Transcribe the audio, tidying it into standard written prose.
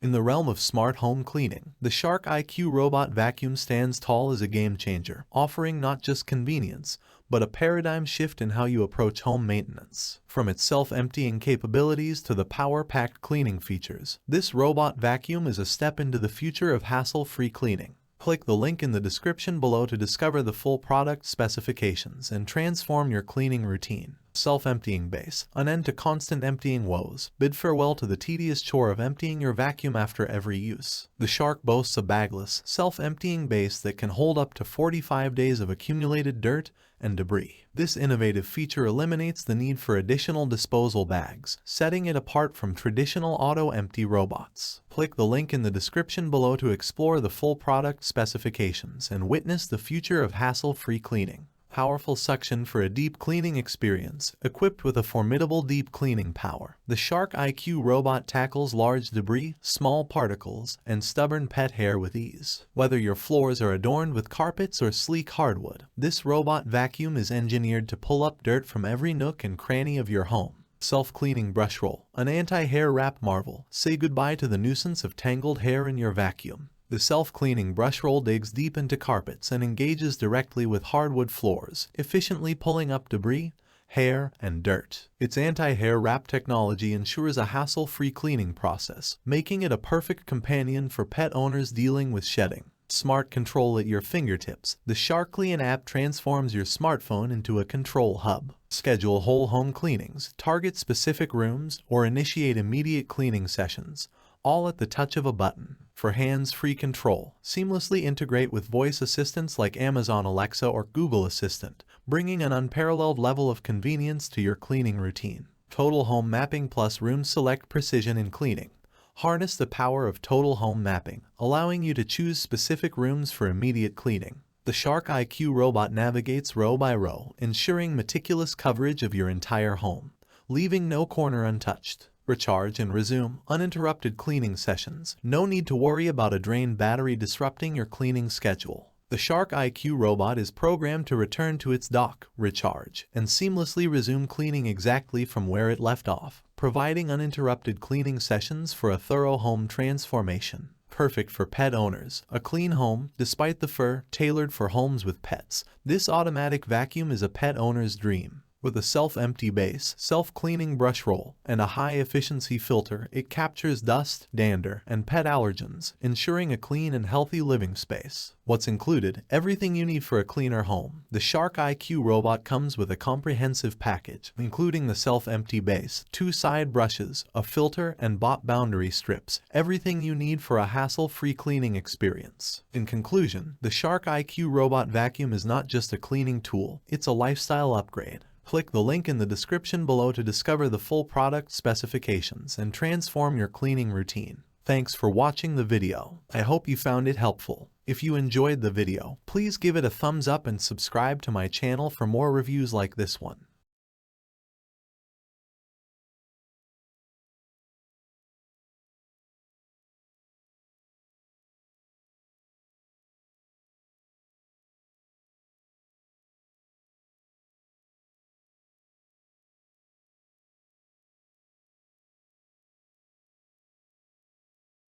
In the realm of smart home cleaning, the Shark IQ robot vacuum stands tall as a game changer, offering not just convenience, but a paradigm shift in how you approach home maintenance. From its self-emptying capabilities to the power-packed cleaning features, this robot vacuum is a step into the future of hassle-free cleaning. Click the link in the description below to discover the full product specifications and transform your cleaning routine. Self-emptying base, an end to constant emptying woes. Bid farewell to the tedious chore of emptying your vacuum after every use. The Shark boasts a bagless, self-emptying base that can hold up to 45 days of accumulated dirt and debris. This innovative feature eliminates the need for additional disposal bags, setting it apart from traditional auto-empty robots. Click the link in the description below to explore the full product specifications and witness the future of hassle-free cleaning. Powerful suction for a deep cleaning experience. Equipped with a formidable deep cleaning power, the Shark IQ robot tackles large debris, small particles, and stubborn pet hair with ease. Whether your floors are adorned with carpets or sleek hardwood, this robot vacuum is engineered to pull up dirt from every nook and cranny of your home. Self-cleaning Brushroll, an anti-hair wrap marvel. Say goodbye to the nuisance of tangled hair in your vacuum. The self-cleaning Brushroll digs deep into carpets and engages directly with hardwood floors, efficiently pulling up debris, hair, and dirt. Its anti-hair wrap technology ensures a hassle-free cleaning process, making it a perfect companion for pet owners dealing with shedding. Smart control at your fingertips. The Sharklian app transforms your smartphone into a control hub. Schedule whole home cleanings, target specific rooms, or initiate immediate cleaning sessions, all at the touch of a button. For hands-free control, seamlessly integrate with voice assistants like Amazon Alexa or Google Assistant, bringing an unparalleled level of convenience to your cleaning routine. Total Home Mapping plus Room Select Precision in Cleaning. Harness the power of total home mapping, allowing you to choose specific rooms for immediate cleaning. The Shark IQ robot navigates row by row, ensuring meticulous coverage of your entire home, leaving no corner untouched. Recharge and resume uninterrupted cleaning sessions. No need to worry about a drained battery disrupting your cleaning schedule. The Shark IQ robot is programmed to return to its dock, recharge, and seamlessly resume cleaning exactly from where it left off, providing uninterrupted cleaning sessions for a thorough home transformation. Perfect for pet owners. A clean home, despite the fur, tailored for homes with pets. This automatic vacuum is a pet owner's dream. With a self-empty base, self-cleaning brush roll, and a high-efficiency filter, it captures dust, dander, and pet allergens, ensuring a clean and healthy living space. What's included? Everything you need for a cleaner home. The Shark IQ robot comes with a comprehensive package, including the self-empty base, 2 side brushes, a filter, and bot boundary strips. Everything you need for a hassle-free cleaning experience. In conclusion, the Shark IQ robot vacuum is not just a cleaning tool, it's a lifestyle upgrade. Click the link in the description below to discover the full product specifications and transform your cleaning routine. Thanks for watching the video. I hope you found it helpful. If you enjoyed the video, please give it a thumbs up and subscribe to my channel for more reviews like this one.